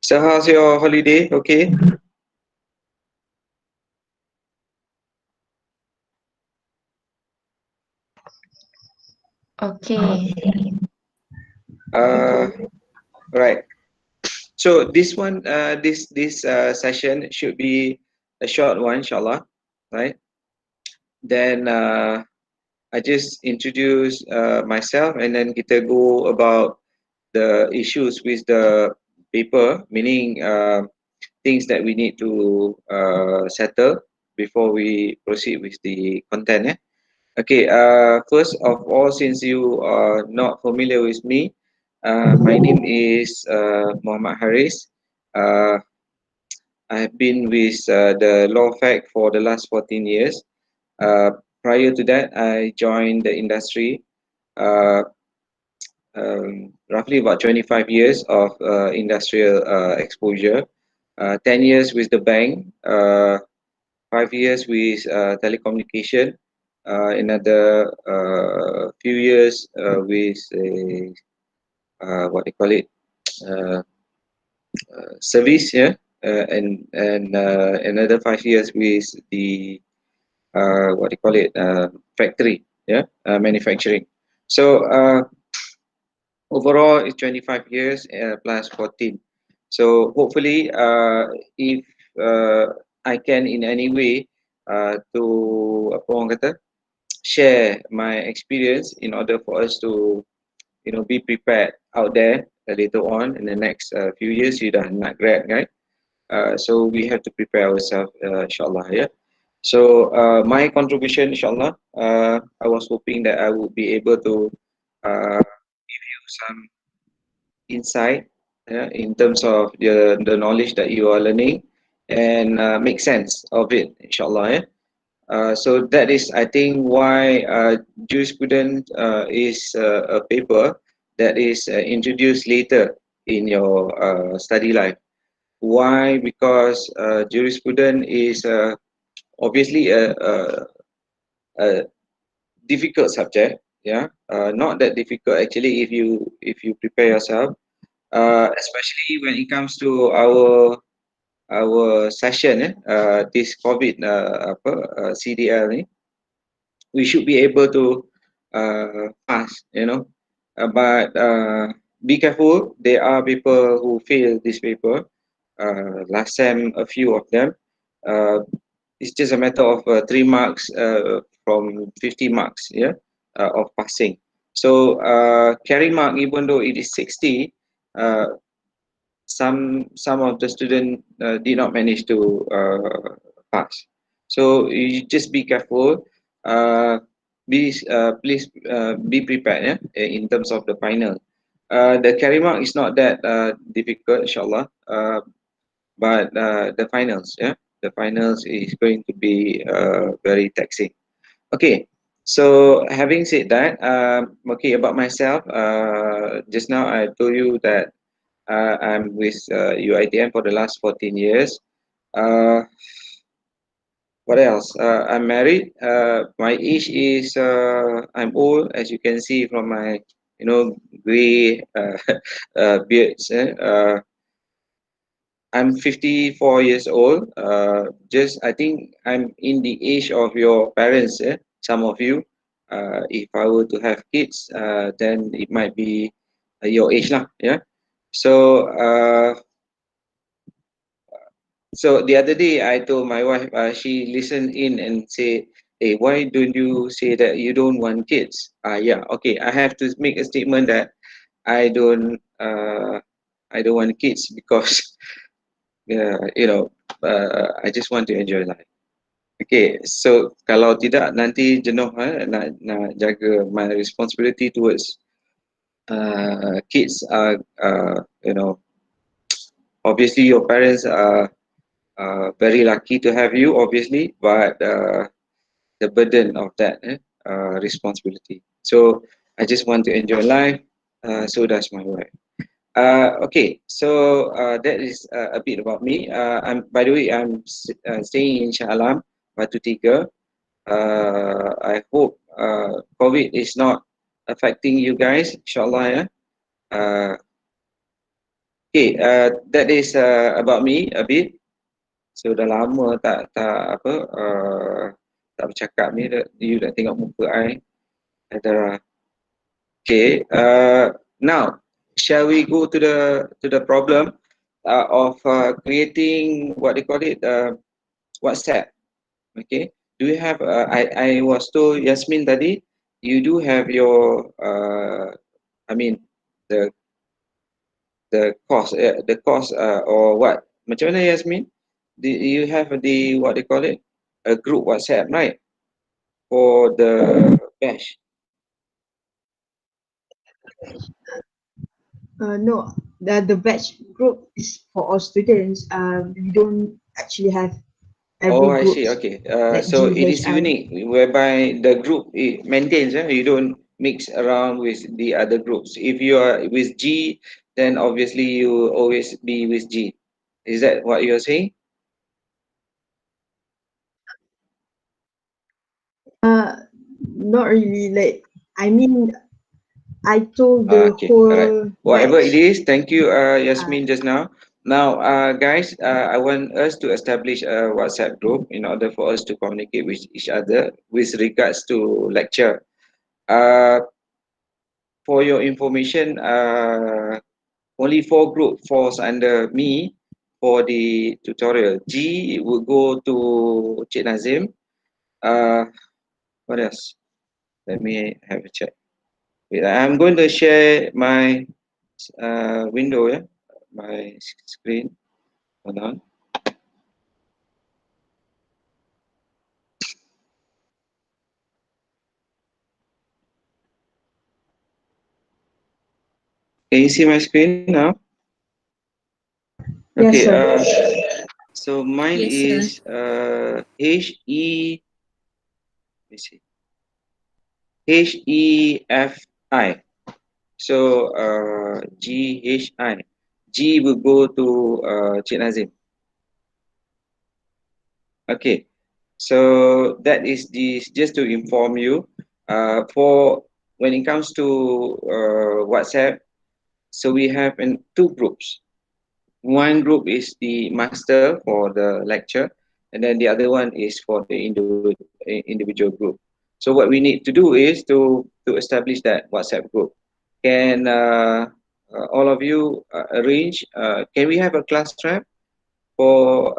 So how's your holiday? Okay. Okay. Uh, right. So this one, this session should be a short one, inshallah. Right. Then I just introduce myself, and then kita go about the issues with the paper, meaning things that we need to settle before we proceed with the content. Okay, first of all, since you are not familiar with me, my name is Muhammad Haris. Uh, I've been with the Law Fac for the last 14 years. Uh, Prior to that, I joined the industry, uh, roughly about 25 years of industrial exposure, 10 years with the bank, 5 years with telecommunication, another few years with a, what they call it, uh, service, yeah, and another 5 years with the what they call it, factory, yeah, manufacturing. So overall, it's 25 years plus 14. So hopefully, if uh, I can in any way to apa orang kata, share my experience in order for us to be prepared out there later on in the next few years. You dah nak grad, right? So we have to prepare ourselves, inshallah, yeah. So my contribution, inshallah, I was hoping that I would be able to give you some insight, yeah, in terms of the knowledge that you are learning, and make sense of it, inshallah, yeah. So that is, I think, why jurisprudence is a paper that is introduced later in your study life. Why? Because jurisprudence is obviously a difficult subject. Yeah, not that difficult actually if you prepare yourself. Especially when it comes to our session, this COVID CDL ni, we should be able to pass, but be careful. There are people who fail this paper. Last time, a few of them. Uh, it's just a matter of 3 marks from 50 marks, yeah, of passing. So carry mark, even though it is 60, uh, some of the student did not manage to pass. So you just be careful. Please be prepared, yeah, in terms of the final. The carry mark is not that difficult, inshallah. But the finals, yeah, the finals is going to be very taxing. Okay, so having said that, okay, about myself, just now I told you that I'm with UITM for the last 14 years. Uh, what else? I'm married. My age is, I'm old, as you can see from my, gray beards. I'm 54 years old. Just I think I'm in the age of your parents. Some of you. If I were to have kids, then it might be your age lah. Yeah. So the other day I told my wife. She listened in and said, "Hey, why don't you say that you don't want kids?" Yeah. Okay. I have to make a statement that I don't. I don't want kids because yeah, I just want to enjoy life. Okay, so kalau tidak nanti jenuh, nak jaga my responsibility towards kids are, obviously your parents are very lucky to have you, obviously, but the burden of that responsibility. So I just want to enjoy life. So does my wife. Okay, so that is a bit about me. By the way, I'm staying in Shah Alam, Batu Tiga. I hope COVID is not affecting you guys, inshallah. Yeah. Uh, Okay, that is about me a bit. So dah lama tak apa tak bercakap ni, you dah tengok muka I. Ada. Okay, now shall we go to the problem of creating what they call it WhatsApp? Okay, do you have? I was told Yasmin tadi, you do have your I mean the the course or what? Macam mana Yasmin? Do you have the what they call it a group WhatsApp, right? For the batch. No, the batch group is for all students. We don't actually have Oh, every I see. groups Okay. like So it is GHI. unique, whereby the group it maintains. You don't mix around with the other groups. If you are with G, then obviously you always be with G. Is that what you're saying? Not really. Like I mean, I told the Okay. All right. whole Whatever it batch. is, thank you, Uh, Yasmin, just now. Now, guys, I want us to establish a WhatsApp group in order for us to communicate with each other with regards to lecture. Uh, for your information, only 4 group falls under me for the tutorial. G will go to Cik Nazim. Uh, what else? Let me have a check. Wait, I'm going to share my window, yeah, my screen. Hold on. Can you see my screen now? Okay. yes, sir. So mine Yes, sir. is HE. Let me see. HEFI. So GHI. G will go to Cik Nazim. Okay. So that is this just to inform you. For when it comes to WhatsApp, so we have in 2 groups. One group is the master for the lecture, and then the other one is for the individual group. So what we need to do is to establish that WhatsApp group. Can all of you arrange? Can we have a class rep for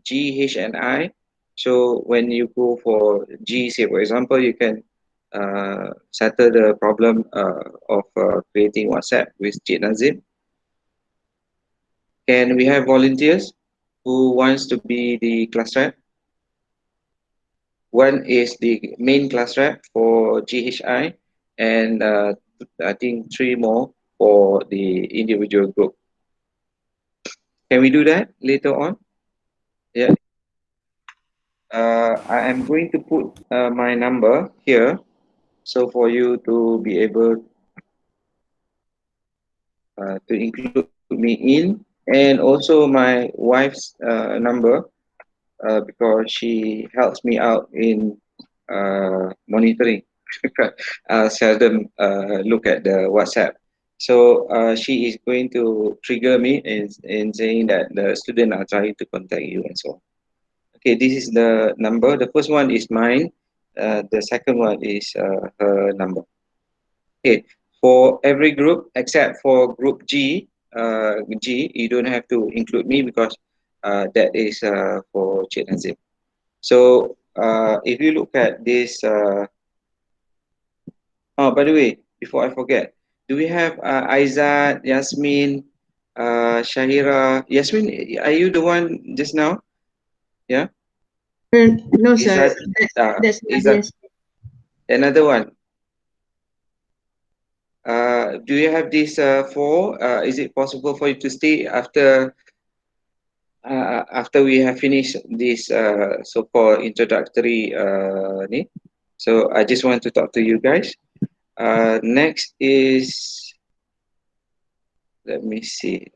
G, H, and I? So when you go for G, say for example, you can settle the problem of creating WhatsApp with Cik Nazim. Can we have volunteers who wants to be the class rep? One is the main class rep for GHI, and I think 3 more for the individual group. Can we do that later on? Yeah. I am going to put my number here, so for you to be able to include me in, and also my wife's number because she helps me out in monitoring. Seldom look at the WhatsApp. So she is going to trigger me in saying that the student are trying to contact you and so on. Okay, this is the number. The first one is mine. The second one is her number. Okay, for every group except for group G, you don't have to include me because that is for Cik Nazim. So if you look at this, oh, by the way, before I forget, do we have Aizat, Yasmin, Shahira? Yasmin, are you the one just now? Yeah, No, is sir. that That's is that Nadia's. another one? Do you have this four? Is it possible for you to stay after we have finished this so-called introductory ni? So I just want to talk to you guys. Next is, let me see.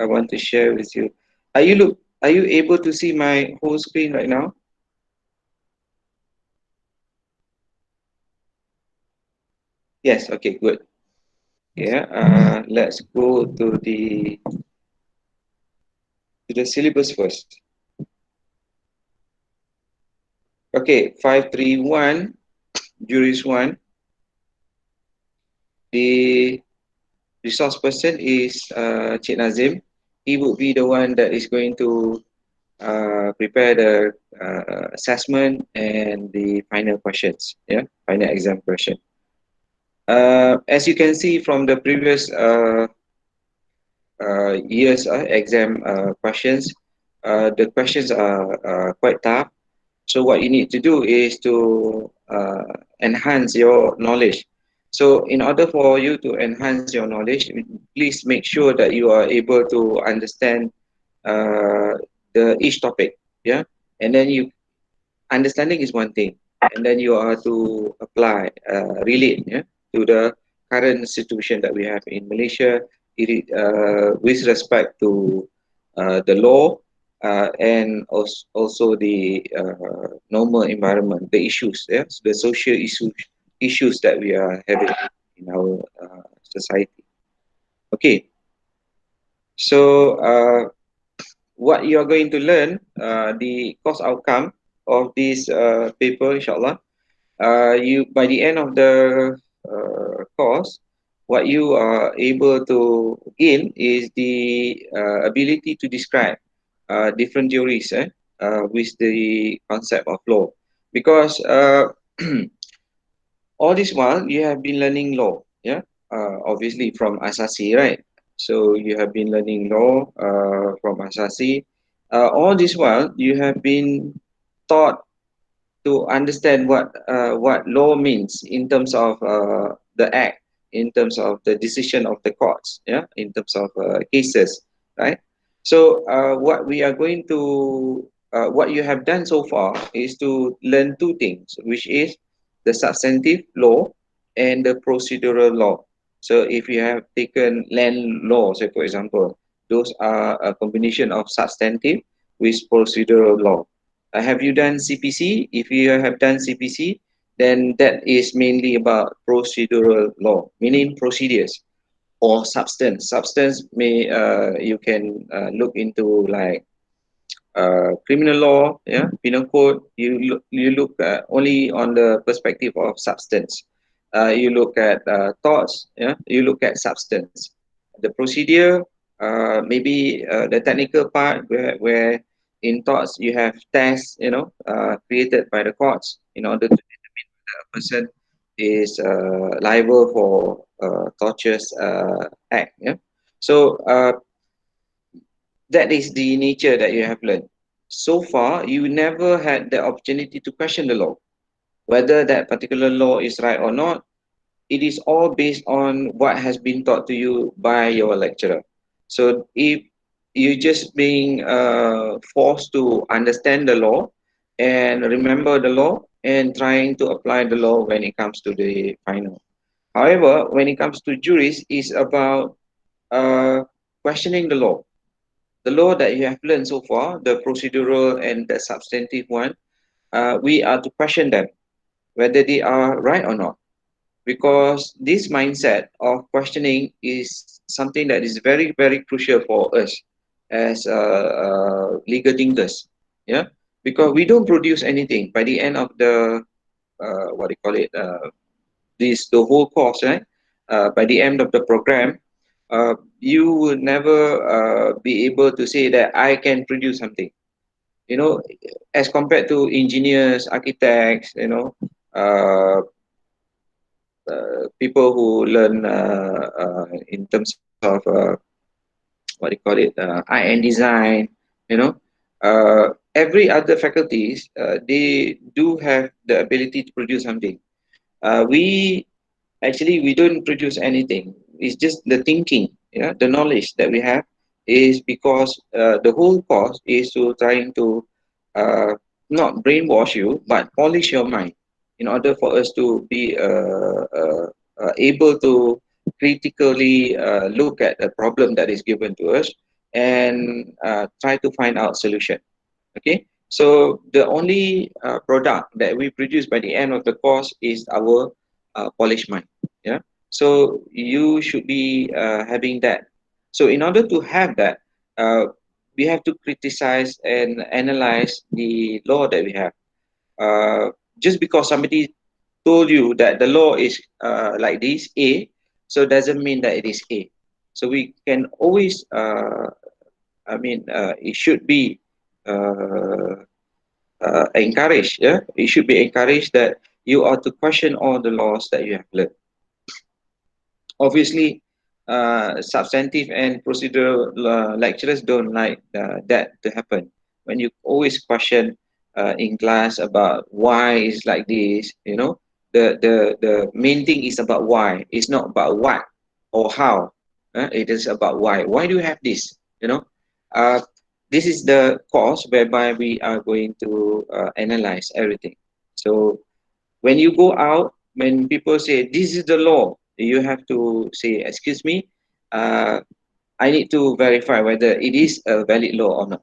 I want to share with you. Are you able to see my whole screen right now? Yes. Okay. Good. Yeah, let's go to the syllabus first. Okay, 531, Juris 1. The resource person is Cik Nazim. He would be the one that is going to prepare the assessment and the final questions, yeah, final exam question. As you can see from the previous years exam questions, the questions are quite tough. So what you need to do is to enhance your knowledge. So in order for you to enhance your knowledge, please make sure that you are able to understand the each topic, yeah, and then you understanding is one thing, and then you are to apply, relate, yeah, to the current situation that we have in Malaysia, with respect to the law, and also the normal environment, the issues, yeah, so the social issues that we are having in our society. Okay, so what you are going to learn, the course outcome of this paper, inshallah. You by the end of the course, what you are able to gain is the ability to describe different theories, with the concept of law. Because all this while you have been learning law, yeah, obviously from Asasi, right? So you have been learning law from Asasi. All this while you have been taught to understand what law means in terms of the act, in terms of the decision of the courts, yeah, in terms of cases, right? So what you have done so far is to learn two things, which is the substantive law and the procedural law. So if you have taken land law, say for example, those are a combination of substantive with procedural law. Have you done CPC? If you have done CPC, then that is mainly about procedural law, meaning procedures, or substance. Substance may you can look into like criminal law, yeah, penal code. You look only on the perspective of substance. You look at thoughts, yeah. You look at substance. The procedure, maybe the technical part where in thoughts you have tests, created by the courts in order to determine whether a person is liable for tortious act. Yeah. So that is the nature that you have learned. So far, you never had the opportunity to question the law. Whether that particular law is right or not, it is all based on what has been taught to you by your lecturer. So if you're just being forced to understand the law and remember the law and trying to apply the law when it comes to the final. However, when it comes to juries, it's about questioning the law that you have learned so far, the procedural and the substantive one. We are to question them whether they are right or not, because this mindset of questioning is something that is very, very crucial for us as legal thinkers. Yeah, because we don't produce anything by the end of the what do you call it? The whole course, right? By the end of the program, you will never be able to say that I can produce something. You know, as compared to engineers, architects, people who learn in terms of what do you call it, art and design, you know, every other faculties, they do have the ability to produce something. We actually we don't produce anything. It's just the thinking, yeah, the knowledge that we have is because the whole course is to trying to uh, not brainwash you but polish your mind in order for us to be able to critically look at a problem that is given to us and try to find out solution. Okay, so the only product that we produce by the end of the course is our polished mind. Yeah, So you should be having that. So in order to have that, we have to criticize and analyze the law that we have. Just because somebody told you that the law is like this A, so doesn't mean that it is A. So we can always, it should be uh, encouraged. Yeah, it should be encouraged that you are to question all the laws that you have learned. Obviously, substantive and procedural lecturers don't like that to happen. When you always question in class about why is like this, you know, the main thing is about why. It's not about what or how. It is about why. Why do you have this? You know, uh, this is the course whereby we are going to analyze everything. So when you go out, when people say this is the law, you have to say, excuse me, uh, I need to verify whether it is a valid law or not.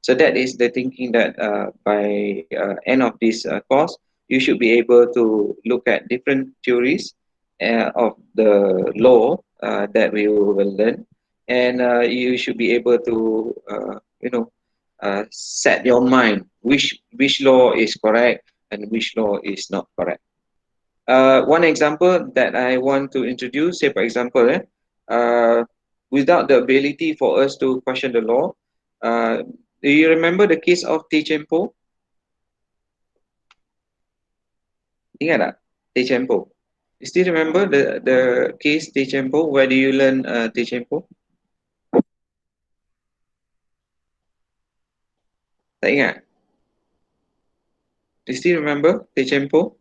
So that is the thinking that by end of this course, you should be able to look at different theories of the law that we will learn, and you should be able to set your mind which law is correct and which law is not correct. One example that I want to introduce, say for example, uh, without the ability for us to question the law, uh, do you remember the case of Teh Chempo? Ingat tak? Teh Chempo. You still remember the case Teh Chempo? Where do you learn Teh Chempo? Tak ingat? You still remember Teh Chempo?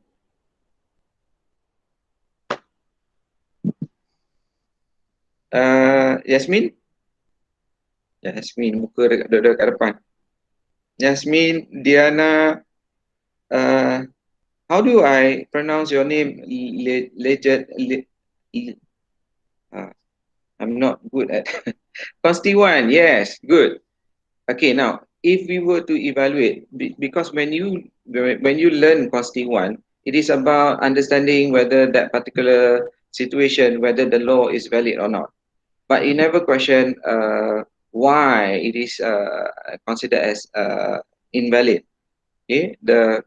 Yasmin? Yasmin, muka dekat depan. Yasmin, Diana, uh, how do I pronounce your name? Legend. Uh, I'm not good at Consti1. Yes, good. Okay, now if we were to evaluate, because when you learn Consti1, it is about understanding whether that particular situation, whether the law is valid or not. But you never question why it is considered as invalid. Okay, the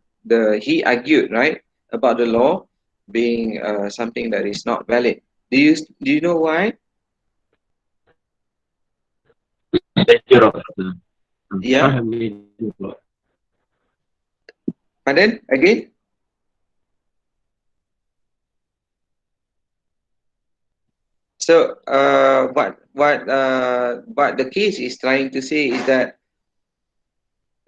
he argued right about the law being something that is not valid. Do you know why? Lecture of Yeah, I have made it. pardon again. So what the case is trying to say is that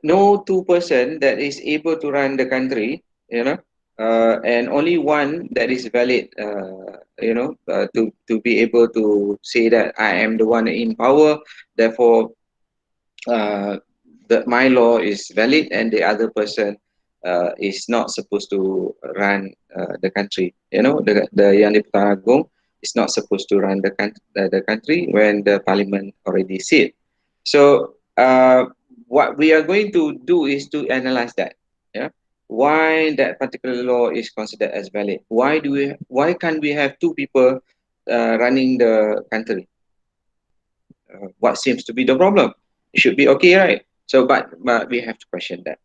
no two-person that is able to run the country, you know, and only one that is valid, to be able to say that I am the one in power, therefore uh, that my law is valid and the other person is not supposed to run the country. You know, the Yang di-Pertuan Agong is not supposed to run the country when the parliament already said. So what we are going to do is to analyze that. Yeah, why that particular law is considered as valid? Why can't we have two people running the country? What seems to be the problem? It should be okay, right? So, but we have to question that.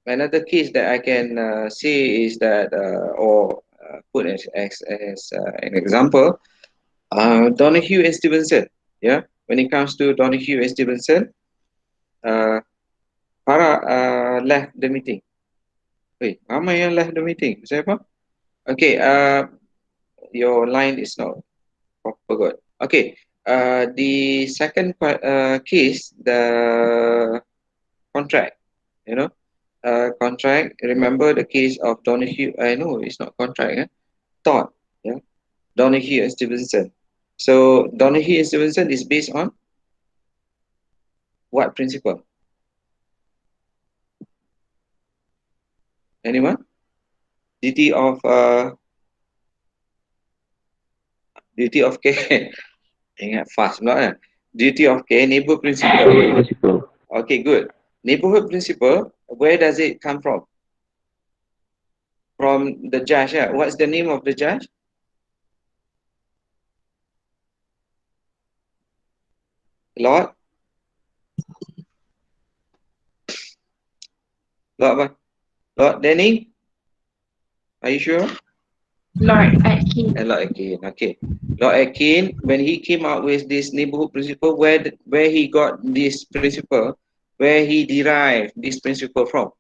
Another case that I can say is that, or put as an example, Donahue and Stevenson. Yeah, when it comes to Donahue and Stevenson, uh, para left the meeting. Wait, ramai yang left the meeting. Saya apa? Okay, your line is not proper good. Okay, the second case, the contract, you know, contract. Remember the case of Donahue? I know it's not contract. Todd, yeah, Donahue and Stevenson. So Donahue and Stevenson is based on what principle? Anyone? Duty of duty of care. Ingat fast pula kan? Duty of care, neighbor principle. Principle. Okay, good. Neighborhood principle. Where does it come from? from the judge. Yeah. What's the name of the judge? Lord? Lord apa? Lord Denning? Are you sure? Lord Atkin. Lord Atkin. Okay. Lord Atkin, when he came out with this neighborhood principle, where he got this principle, where he derived this principle from?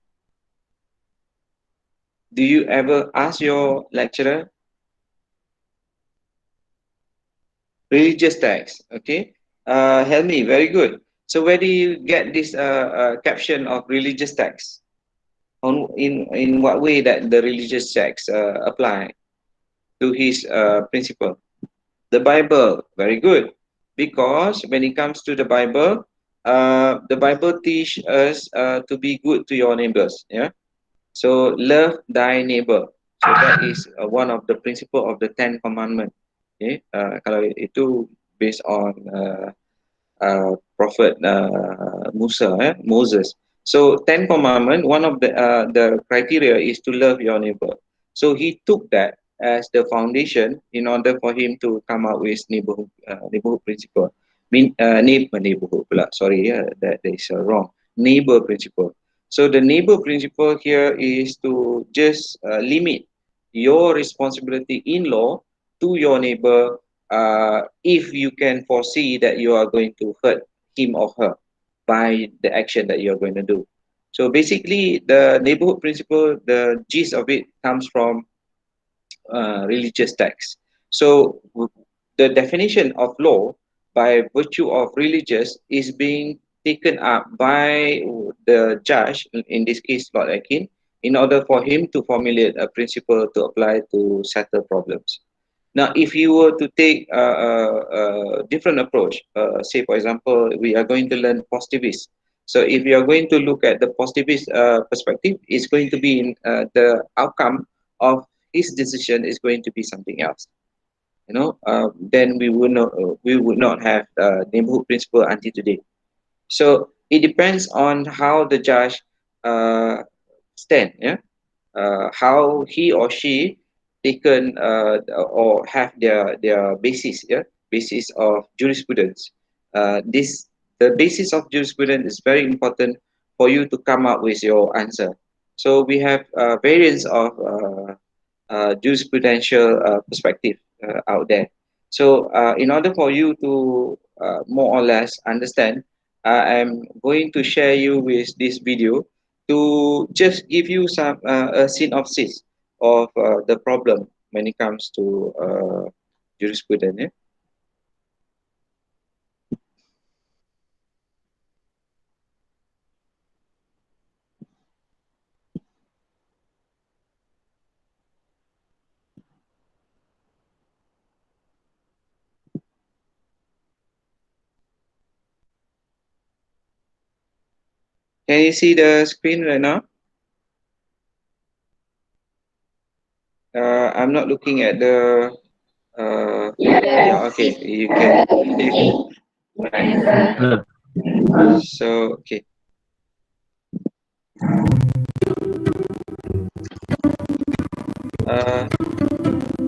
Do you ever ask your lecturer? Religious text. Okay. Helmi, very good. So where do you get this caption of religious text? In what way that the religious text apply to his principle? The Bible, very good. Because when it comes to the Bible teach us to be good to your neighbors. Yeah. So love thy neighbor. So that is one of the principle of the Ten Commandment. Okay. Kalau itu based on Prophet Moses. So Ten Commandment, one of the criteria is to love your neighbor. So he took that as the foundation in order for him to come up with neighborhood principle. Neighborhood pula. Sorry, that is wrong. Neighbor principle. So the neighbor principle here is to just limit your responsibility in law to your neighbor if you can foresee that you are going to hurt him or her by the action that you're going to do. So basically, the neighborhood principle, the gist of it comes from religious texts. So the definition of law by virtue of religious is being taken up by the judge, in this case, Lord Akin, in order for him to formulate a principle to apply to settle problems. Now, if you were to take a different approach, say, for example, we are going to learn positivist. So, if you are going to look at the positivist perspective, it's going to be in, the outcome of his decision is going to be something else. Then we would not have neighborhood principle until today. So it depends on how the judge uh, stand. Yeah, how he or she taken or have their basis, yeah, basis of jurisprudence. This The basis of jurisprudence is very important for you to come up with your answer. So we have variants of jurisprudential perspective out there. So in order for you to more or less understand, I am going to share you with this video to just give you some a synopsis of the problem when it comes to jurisprudence. Yeah? Can you see the screen right now? I'm not looking at the. Yeah, okay. You can. So okay. Uh,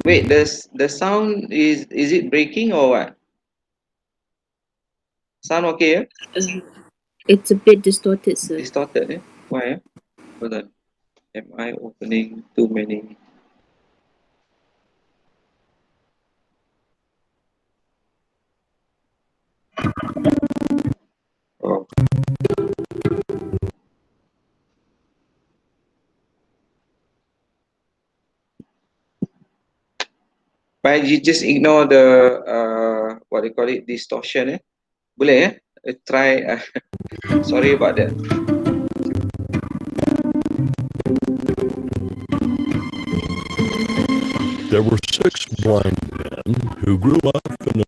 Wait. The sound is it breaking or what? Sound okay? Yeah? It's a bit distorted, sir. Distorted. Yeah? Why? Yeah? Hold on. Am I opening too many? Oh. But you just ignore the what they call it, distortion. Boleh ya? Try. Sorry about that. There were 6 blind men who grew up in a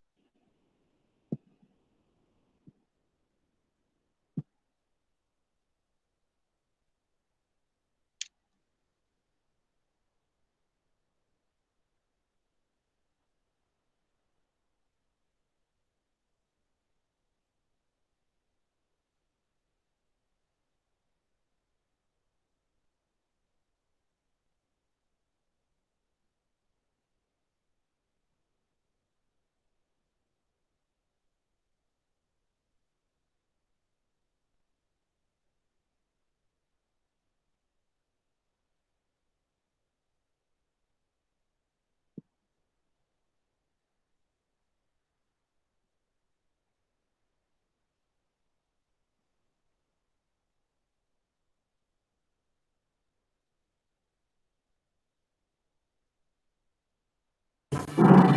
Yes.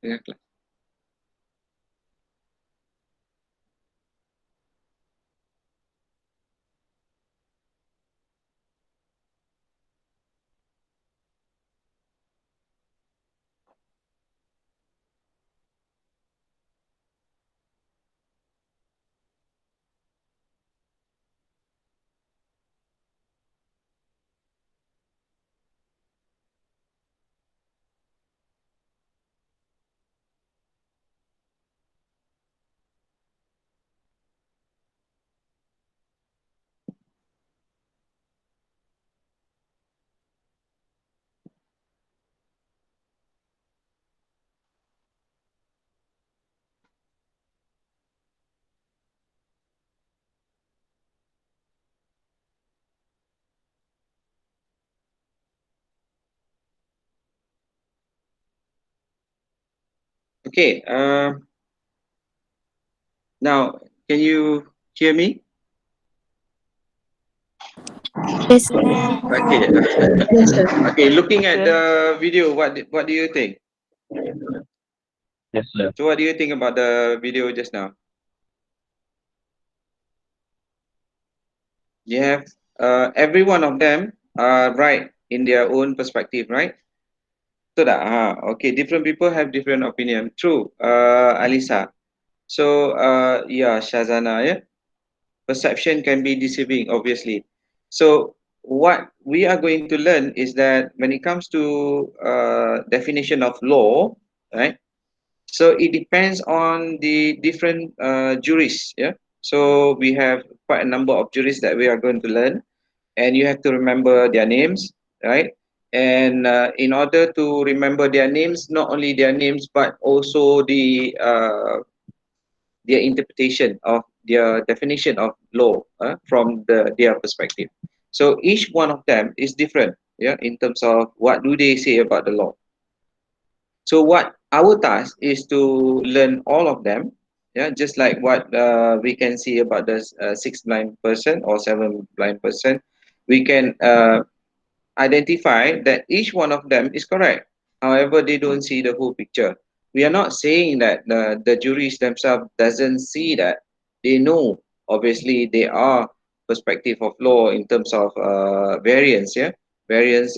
Yeah. Okay. Now, can you hear me? Yes, sir. Okay. Yes, sir. Okay. Looking at the video, what do you think? Yes, sir. So, what do you think about the video just now? You have every one of them are right in their own perspective, right? So that okay, different people have different opinion. True, Alisa. So yeah, Shazana, yeah. Perception can be deceiving, obviously. So what we are going to learn is that when it comes to definition of law, right? So it depends on the different juries, yeah. So we have quite a number of juries that we are going to learn, and you have to remember their names, right? And in order to remember their names, not only their names but also their interpretation of their definition of law from their perspective. So each one of them is different, yeah, in terms of what do they say about the law. So what our task is to learn all of them, yeah, just like what we can see about the six blind person or seven blind person. We can identify that each one of them is correct. However, they don't see the whole picture. We are not saying that the juries themselves doesn't see that. They know, obviously, they are perspective of law in terms of variance, yeah, variance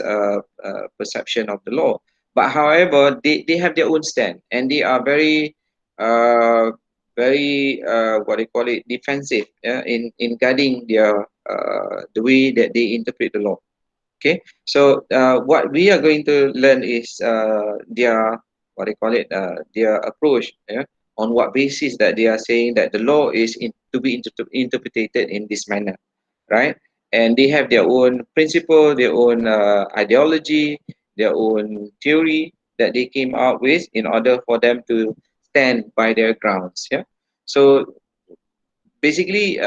perception of the law. But however, they have their own stand, and they are uh, very what do you call it, defensive, yeah, in guarding their the way that they interpret the law. Okay, so what we are going to learn is their what they call it, their approach, yeah, on what basis that they are saying that the law is to be interpreted in this manner, right? And they have their own principle, their own ideology, their own theory that they came out with in order for them to stand by their grounds. Yeah. So basically,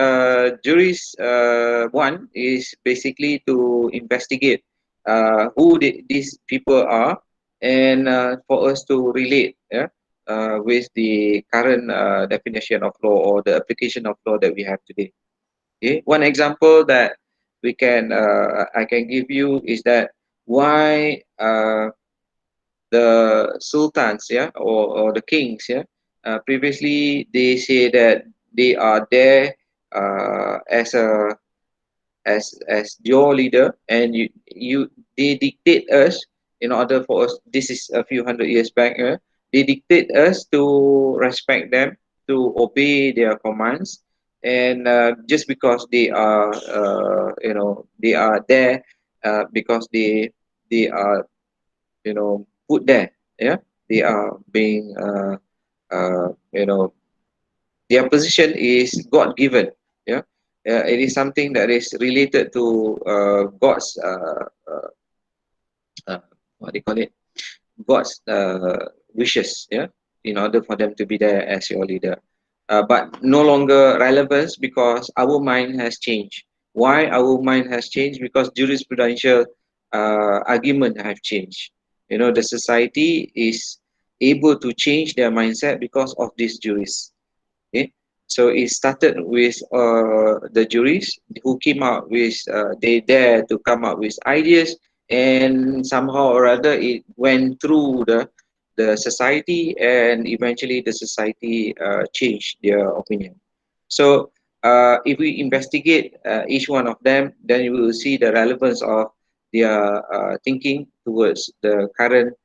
juries one is basically to investigate who these people are, and for us to relate, yeah, with the current definition of law or the application of law that we have today. Okay, one example that I can give you is that why the sultans, yeah, or the kings, yeah, previously they say that they are there as a as your leader, and you they dictate us in order for us. This is a few hundred years back. They dictate us to respect them, to obey their commands, and just because they are they are there because they are put there, yeah, they are being their position is God given, yeah. It is something that is related to God's uh, what they call it, God's wishes, yeah, in order for them to be there as your leader. But no longer relevance because our mind has changed. Why our mind has changed? Because jurisprudential argument have changed. The society is able to change their mindset because of these juries. Okay, so it started with the jurists who came up with they dare to come up with ideas, and somehow or other it went through the society, and eventually the society changed their opinion. So if we investigate each one of them, then we will see the relevance of their thinking towards the current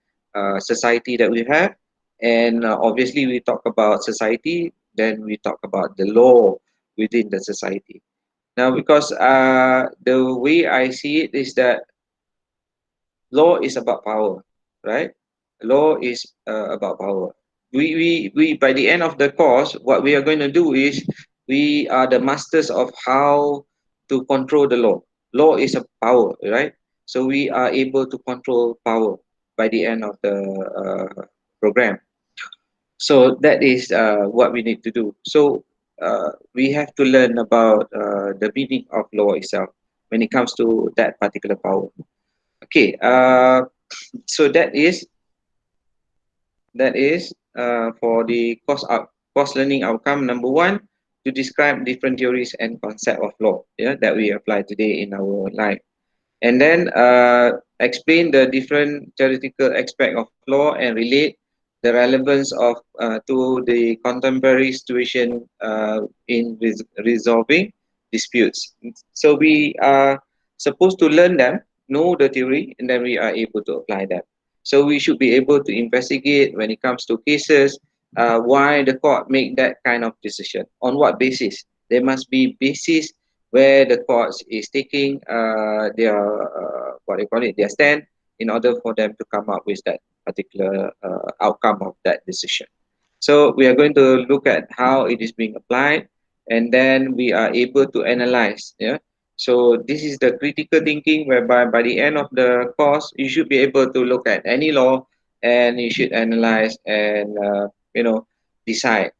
society that we have. And obviously we talk about society, then we talk about the law within the society. Now, because the way I see it is that law is about power, right? Law is about power. We by the end of the course, what we are going to do is we are the masters of how to control the law. Law is a power, right? So we are able to control power by the end of the program. So that is what we need to do. So we have to learn about the meaning of law itself when it comes to that particular power. Okay, so that is for the course learning outcome number one, to describe different theories and concept of law, yeah, that we apply today in our life, and then explain the different theoretical aspect of law and relate the relevance of to the contemporary situation in resolving disputes. So we are supposed to learn them, know the theory, and then we are able to apply them. So we should be able to investigate when it comes to cases, why the court make that kind of decision, on what basis. There must be basis where the court is taking their what they call it, their stand, in order for them to come up with that particular outcome of that decision. So we are going to look at how it is being applied, and then we are able to analyze. Yeah. So this is the critical thinking, whereby by the end of the course, you should be able to look at any law, and you should analyze and decide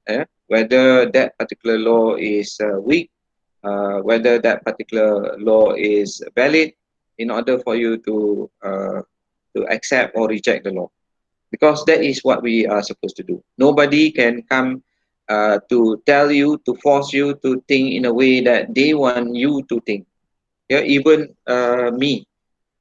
whether that particular law is weak, whether that particular law is valid, in order for you to accept or reject the law, because that is what we are supposed to do. Nobody can come to tell you, to force you to think in a way that they want you to think. Yeah, even me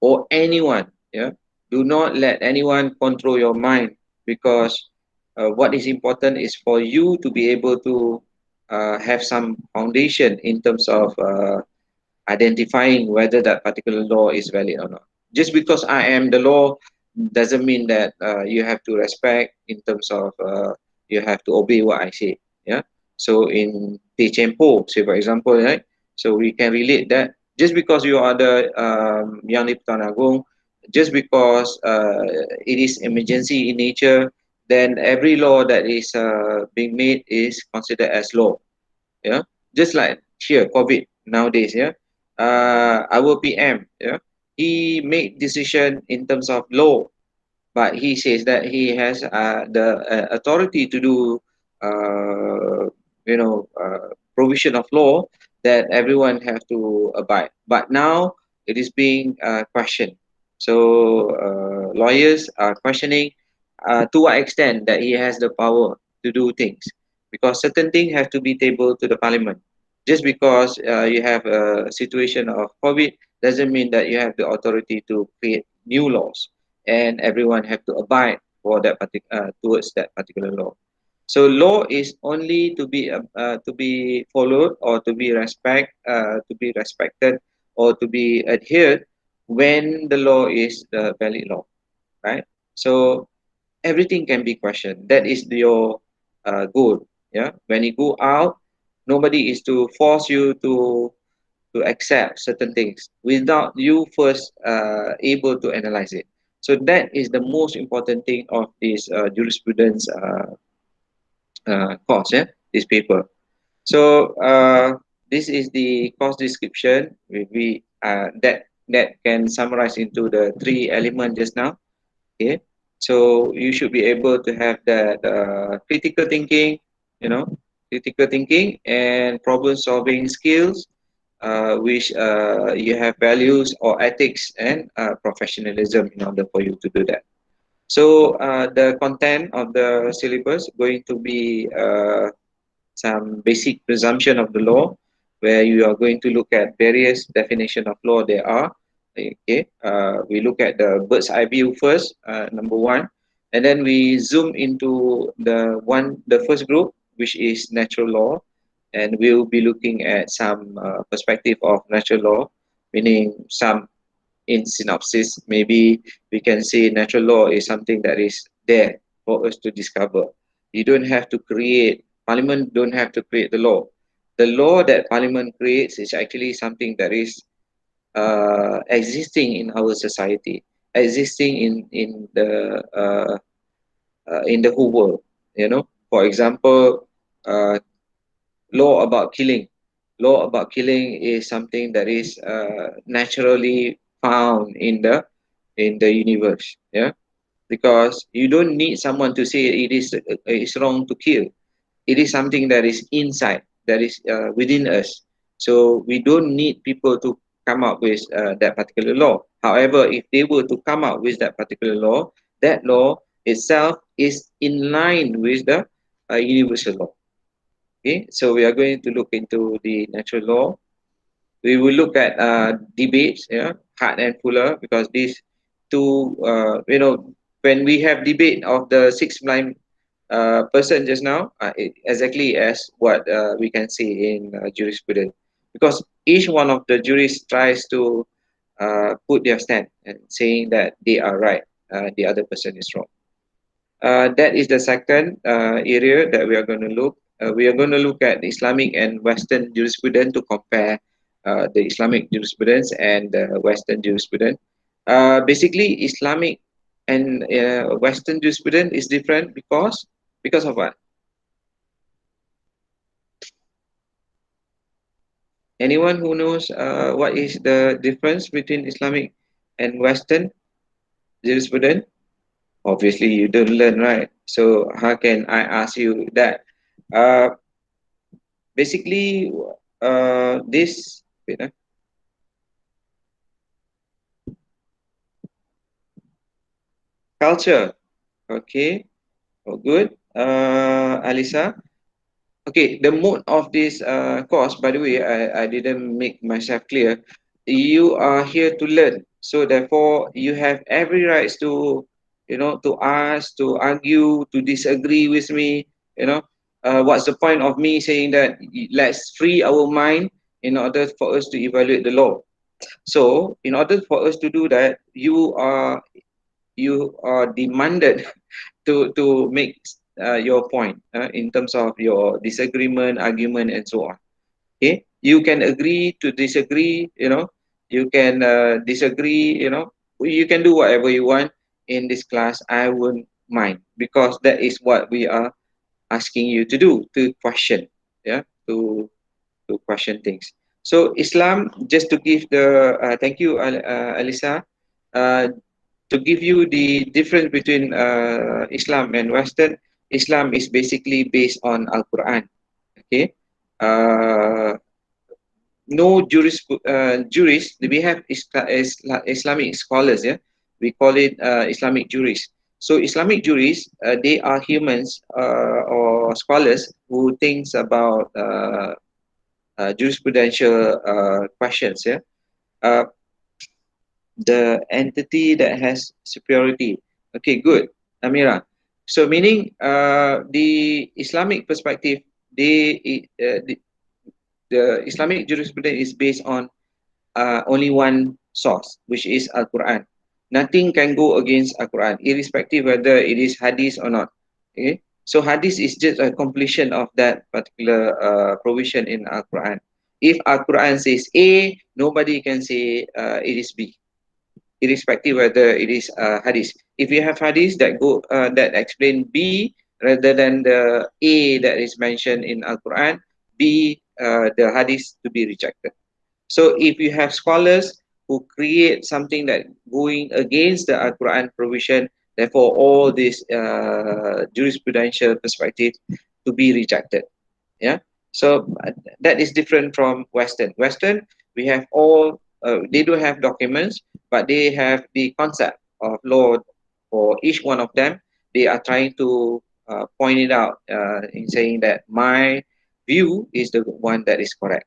or anyone. Yeah, do not let anyone control your mind, because what is important is for you to be able to have some foundation in terms of identifying whether that particular law is valid or not. Just because I am the law doesn't mean that you have to respect in terms of you have to obey what I say. Yeah. So in Teh Cempo, say for example, right? So we can relate that just because you are the Yang di-Pertuan Agong, just because it is emergency in nature, then every law that is being made is considered as law. Yeah, just like here COVID nowadays. Yeah, our PM, yeah, he made decision in terms of law, but he says that he has the authority to do provision of law that everyone have to abide. But now it is being questioned. So lawyers are questioning to what extent that he has the power to do things, because certain things have to be tabled to the parliament. Just because you have a situation of COVID doesn't mean that you have the authority to create new laws and everyone have to abide for that towards that particular law. So law is only to be followed or to be respected or to be adhered when the law is the valid law, right? So everything can be questioned. That is your goal. Yeah, when you go out, nobody is to force you to accept certain things without you first able to analyze it. So that is the most important thing of this jurisprudence course, yeah, this paper. So this is the course description. That can summarize into the three elements just now. Okay, so you should be able to have that critical thinking, you know, critical thinking and problem solving skills, which you have values or ethics and professionalism in order for you to do that. So the content of the syllabus going to be some basic presumption of the law, where you are going to look at various definition of law there are. Okay, we look at the bird's eye view first, number one, and then we zoom into the first group, which is natural law, and we'll be looking at some perspective of natural law, meaning some in synopsis, maybe we can say natural law is something that is there for us to discover. You don't have to create, Parliament don't have to create the law. The law that Parliament creates is actually something that is existing in our society, existing in the whole world. You know, for example, uh, law about killing. Law about killing is something that is naturally found in the universe. Yeah, because you don't need someone to say it's wrong to kill. It is something that is inside, that is within us. So we don't need people to come up with that particular law. However, if they were to come up with that particular law, that law itself is in line with the universal law. Okay, so we are going to look into the natural law. We will look at debates, yeah, Hart and Fuller, because these two, when we have debate of the six blind person just now, exactly as what we can see in jurisprudence, because each one of the jurists tries to put their stand and saying that they are right, the other person is wrong. That is the second area that we are going to look. We are going to look at Islamic and Western jurisprudence to compare the Islamic jurisprudence and the Western jurisprudence. Basically, Islamic and Western jurisprudence is different because of what? Anyone who knows what is the difference between Islamic and Western jurisprudence? Obviously, you don't learn, right? So how can I ask you that? Uh, Basically, this wait, culture. Okay, oh, good. Alisa. Okay, the mode of this course, by the way, I didn't make myself clear. You are here to learn, so therefore you have every rights to, to ask, to argue, to disagree with me. What's the point of me saying that let's free our mind in order for us to evaluate the law? So, in order for us to do that, you are demanded to make your point in terms of your disagreement, argument, and so on. Okay, you can agree to disagree. You can disagree. You can do whatever you want in this class. I won't mind, because that is what we are asking you to do, to question. Yeah, to question things. So Islam, just to give the thank you, Alisa. Uh, to give you the difference between Islam and Western, Islam is basically based on Al Quran. Okay, no jurists. We have Islamic scholars, yeah, we call it Islamic jurists. So Islamic jurists, they are humans or scholars who thinks about jurisprudential questions, yeah. uh, the entity that has superiority. Okay, good, Amira. So meaning the Islamic perspective, the Islamic jurisprudence is based on only one source, which is Al-Quran. Nothing can go against Al-Quran, irrespective whether it is hadith or not. Okay, so hadith is just a completion of that particular provision in Al-Quran. If Al-Quran says A, nobody can say it is B, irrespective whether it is hadith. If you have hadith that go that explain B rather than the A that is mentioned in Al-Quran, B the hadith to be rejected. So if you have scholars who create something that going against the Al-Quran provision, therefore all this jurisprudential perspective to be rejected. Yeah. So that is different from Western. Western, we have all, they do have documents, but they have the concept of law for each one of them. They are trying to point it out in saying that my view is the one that is correct.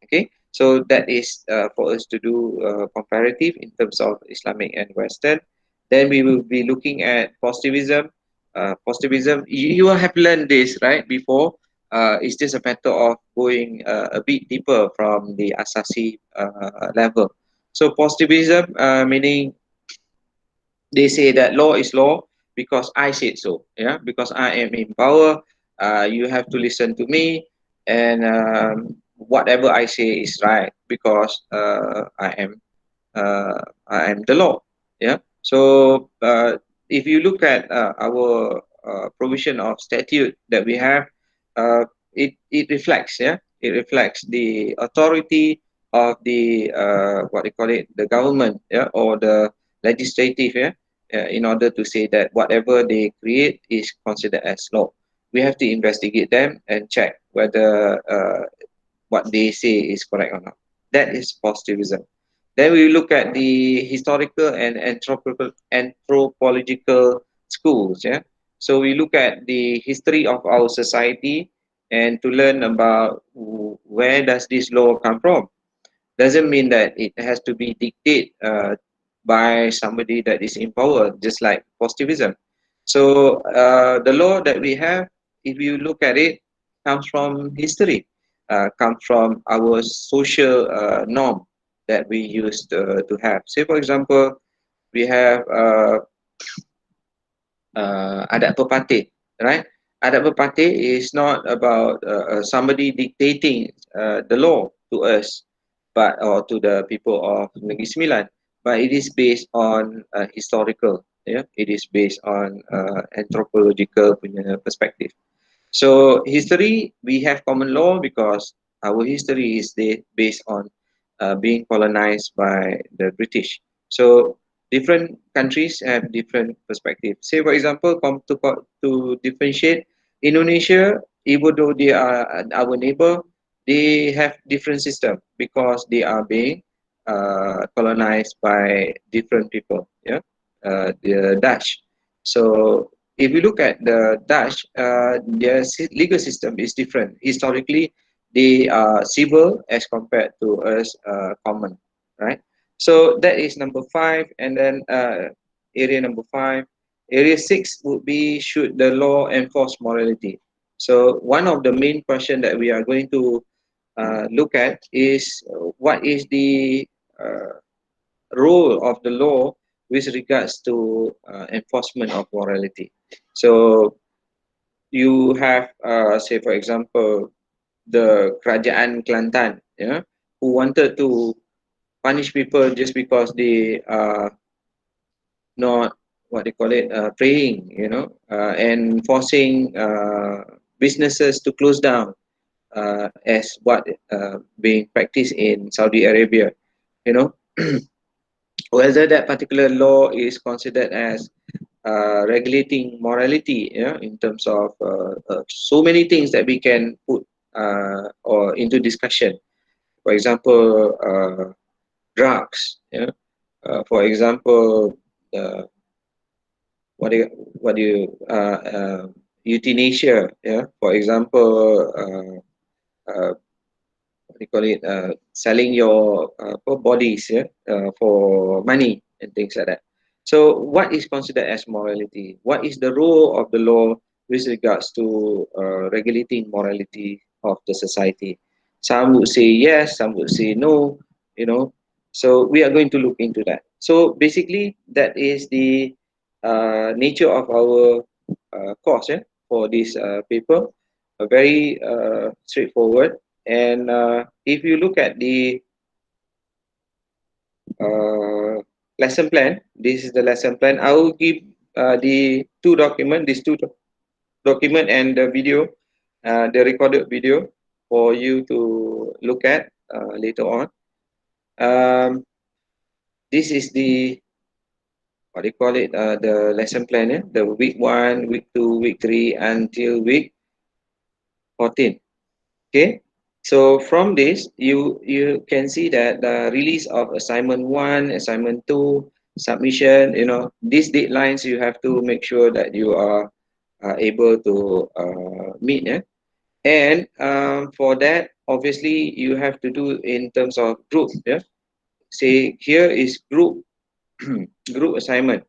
Okay, so that is for us to do comparative in terms of Islamic and Western. Then we will be looking at positivism. Positivism, you have learned this right before. It's just a matter of going a bit deeper from the Asasi level. So positivism, meaning they say that law is law because I said so. Yeah, because I am in power. You have to listen to me, and whatever I say is right because I am the law. Yeah. So if you look at our provision of statute that we have, it reflects, yeah, it reflects the authority of the what they call it, the government, yeah, or the legislative, yeah, in order to say that whatever they create is considered as law. We have to investigate them and check whether what they say is correct or not. That is positivism. Then we look at the historical and anthropological schools. Yeah. So we look at the history of our society and to learn about where does this law come from. Doesn't mean that it has to be dictated by somebody that is in power, just like positivism. So the law that we have, if you look at it, comes from history, comes from our social norm that we used to have. Say, for example, we have adat pepatih, right? Adat pepatih is not about somebody dictating the law to us, but or to the people of Negeri Sembilan, but it is based on historical, yeah, it is based on anthropological punya perspective. So history, we have common law because our history is based on being colonized by the British. So different countries have different perspectives. Say, for example, to differentiate, Indonesia, even though they are our neighbor, they have different system because they are being colonized by different people. Yeah, the Dutch. So if you look at the Dutch, their legal system is different. Historically, they are civil as compared to us common, right? So that is number 5, and then area number 5. Area 6 would be, should the law enforce morality? So one of the main question that we are going to look at is what is the role of the law with regards to enforcement of morality. So you have, say for example, the Kerajaan Kelantan, yeah, who wanted to punish people just because they are not, what they call it, praying, and forcing businesses to close down, as what being practiced in Saudi Arabia, you know. Whether that particular law is considered as regulating morality, yeah, in terms of so many things that we can put or into discussion. For example, drugs. Yeah. For example, what do you euthanasia. Yeah. For example, what do you call it? Selling your bodies, yeah, for money and things like that. So, what is considered as morality? What is the role of the law with regards to regulating morality of the society? Some would say yes, some would say no. You know, so we are going to look into that. So basically, that is the nature of our course, yeah, for this paper. Very straightforward. And if you look at the lesson plan, this is the lesson plan. I will give the two document, these two document and the video, the recorded video for you to look at later on. This is the what do you call it? The lesson plan, the week 1, week 2, week 3 until week 14. Okay, so from this you can see that the release of assignment 1, assignment 2, submission, these deadlines you have to make sure that you are able to meet, yeah? And for that obviously you have to do in terms of group, yeah. Say here is group group assignment.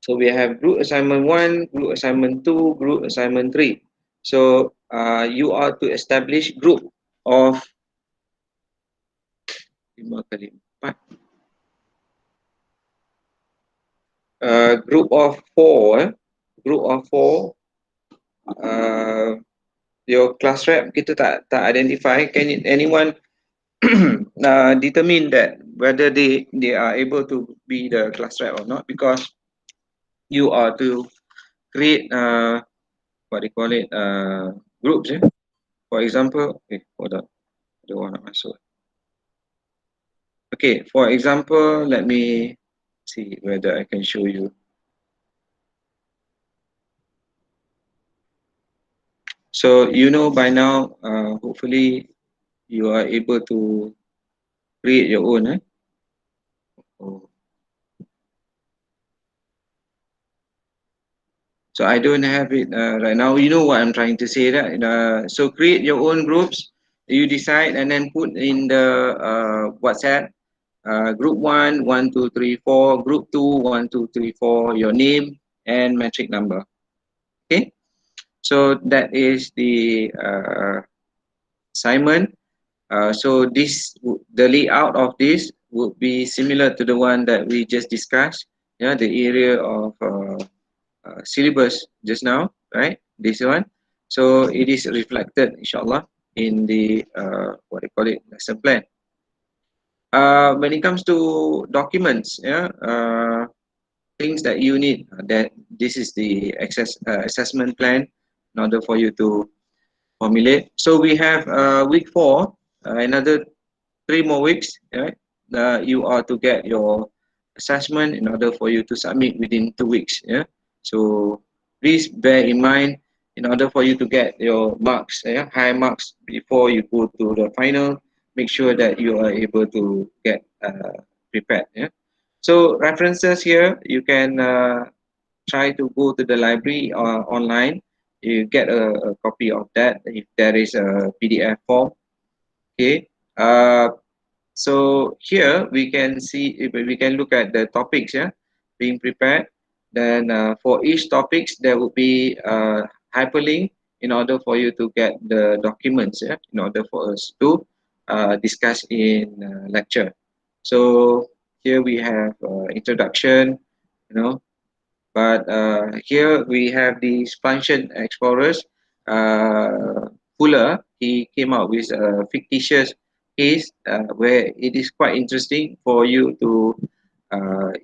So we have group assignment 1, group assignment 2, group assignment 3. So you are to establish group of 5 kali 4. Group of 4, group of 4. Your class rep kita tak identify. Can anyone determine that whether they are able to be the class rep or not? Because you are to create what they call it, groups, yeah? For example, hold on, I don't want to masuk. Okay, for example, let me see whether I can show you. So by now, hopefully you are able to create your own. Oh. So I don't have it right now. You know what I'm trying to say, right? So create your own groups. You decide and then put in the WhatsApp. Group 1, 1, 2, 3, 4. Group 2, 1, 2, 3, 4. Your name and metric number. Okay. So that is the assignment. So the layout of this would be similar to the one that we just discussed. Yeah, the area of syllabus just now, right? This one. So it is reflected, inshallah, in the what they call it, lesson plan. When it comes to documents, yeah, things that you need, that this is the assessment plan in order for you to formulate. So we have week 4, another 3 more weeks, right? You are to get your assessment in order for you to submit within 2 weeks. Yeah. So please bear in mind, in order for you to get your marks, high marks before you go to the final, make sure that you are able to get prepared. Yeah. So references here, you can try to go to the library online. You get a copy of that if there is a PDF form. Okay. So here we can see, if we can look at the topics, yeah, being prepared. Then for each topics there will be a hyperlink in order for you to get the documents, yeah, in order for us to discuss in lecture. So here we have introduction, but here we have the Expansion Explorers. Fuller, he came out with a fictitious case where it is quite interesting for you to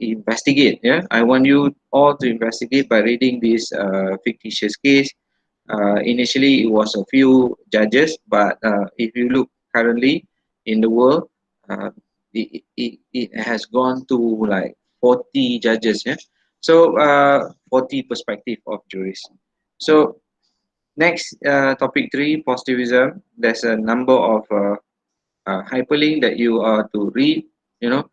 investigate. Yeah, I want you all to investigate by reading this fictitious case. Initially, it was a few judges, but if you look currently in the world, it has gone to like 40 judges. Yeah, so 40 perspective of juries. So Next, topic 3, positivism. There's a number of hyperlink that you are to read. You know,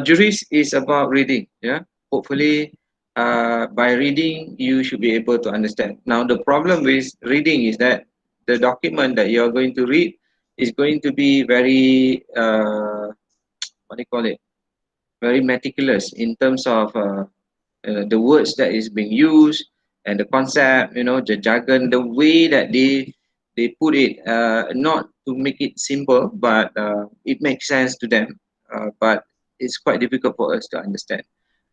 juris is about reading. Yeah, hopefully, by reading you should be able to understand. Now, the problem with reading is that the document that you are going to read is going to be very what do you call it? Very meticulous in terms of the words that is being used and the concept, you know, the jargon, the way that they put it, not to make it simple, but it makes sense to them. But it's quite difficult for us to understand.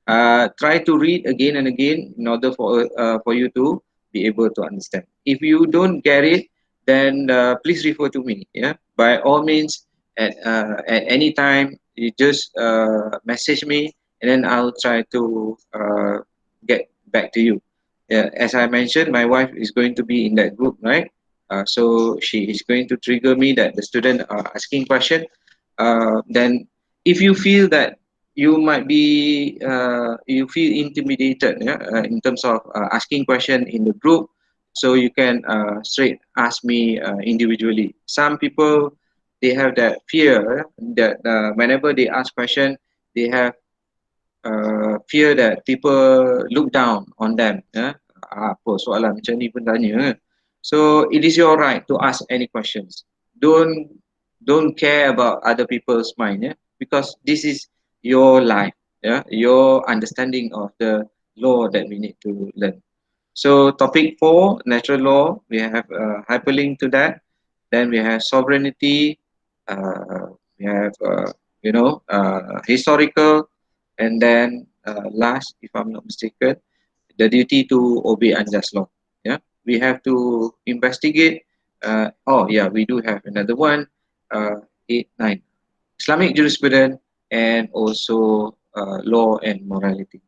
Try to read again and again in order for you to be able to understand. If you don't get it, then please refer to me. Yeah, by all means, at any time, you just message me, and then I'll try to get back to you. Yeah, as I mentioned, my wife is going to be in that group, right? So she is going to trigger me that the student are asking question. Then, if you feel that you might be you feel intimidated, yeah, in terms of asking question in the group, so you can straight ask me individually. Some people, they have that fear that whenever they ask question, they have fear that people look down on them. Yeah? Apa soalan macam ni pun tanya. So it is your right to ask any questions. Don't care about other people's mind, yeah? Because this is your life, yeah, your understanding of the law that we need to learn. So topic 4, natural law, we have hyperlink to that. Then we have sovereignty, we have historical, and then last, if I'm not mistaken, the duty to obey unjust law. Yeah, we have to investigate. Oh yeah, we do have another one, 8, 9, Islamic jurisprudence, and also law and morality.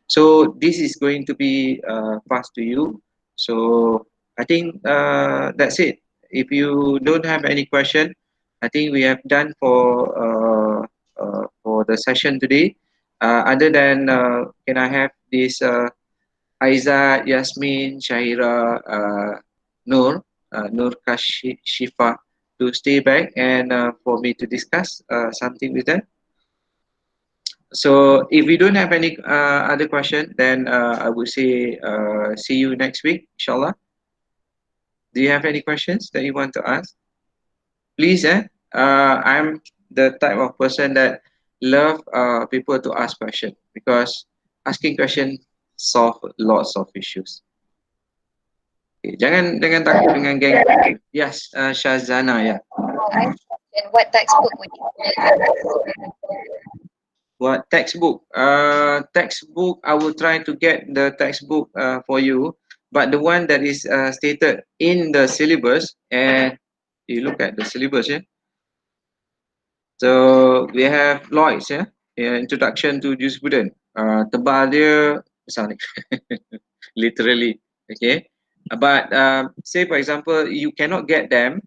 So this is going to be passed to you. So I think that's it. If you don't have any question, I think we have done for the session today. Other than can I have this Aiza, Yasmin, Shahira, Nur, Nur Kashifa to stay back and for me to discuss something with them. So if we don't have any other question, then I would say see you next week, inshallah. Do you have any questions that you want to ask? Please, I'm the type of person that love people to ask questions because asking question solve lots of issues. Okay, jangan takut dengan geng. Yes, Shazana, yeah. And what textbook would you What textbook? Textbook, I will try to get the textbook for you, but the one that is stated in the syllabus, and you look at the syllabus, yeah. So we have Lloyd's, yeah, Introduction to Jurisprudence. Tebal dia besar ni, literally, okay. But say for example, you cannot get them,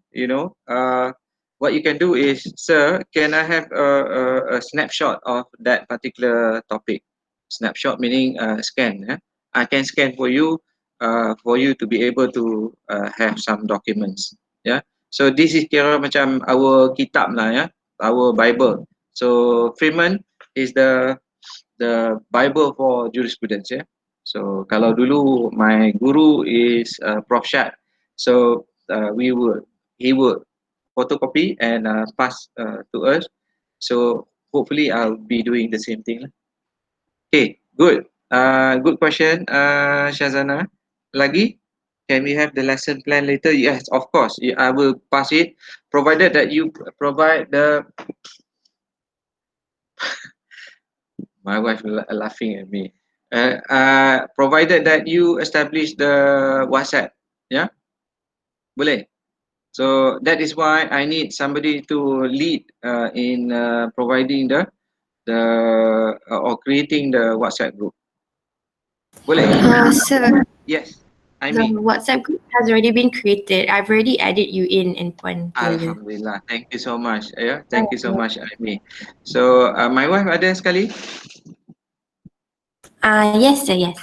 what you can do is, sir, can I have a snapshot of that particular topic? Snapshot meaning scan. I can scan for you to be able to have some documents. Yeah. So this is kira macam our kitab lah, ya, our Bible. So Freeman is the Bible for jurisprudence. Yeah. So kalau dulu my guru is Prof. Shad. So he would photocopy and pass to us. So hopefully I'll be doing the same thing. Okay, good. Good question, Shazana. Lagi, can we have the lesson plan later? Yes, of course. I will pass it, provided that you provide the. My wife laughing at me. Provided that you establish the WhatsApp, yeah, boleh. So that is why I need somebody to lead in providing or creating the WhatsApp group. Boleh? Sir, Yes, I the mean. WhatsApp group has already been created. I've already added you in Puan. Alhamdulillah. Thank you so much. Yeah, thank you so much, Amy. So my wife ada sekali. Yes, sir. Yes.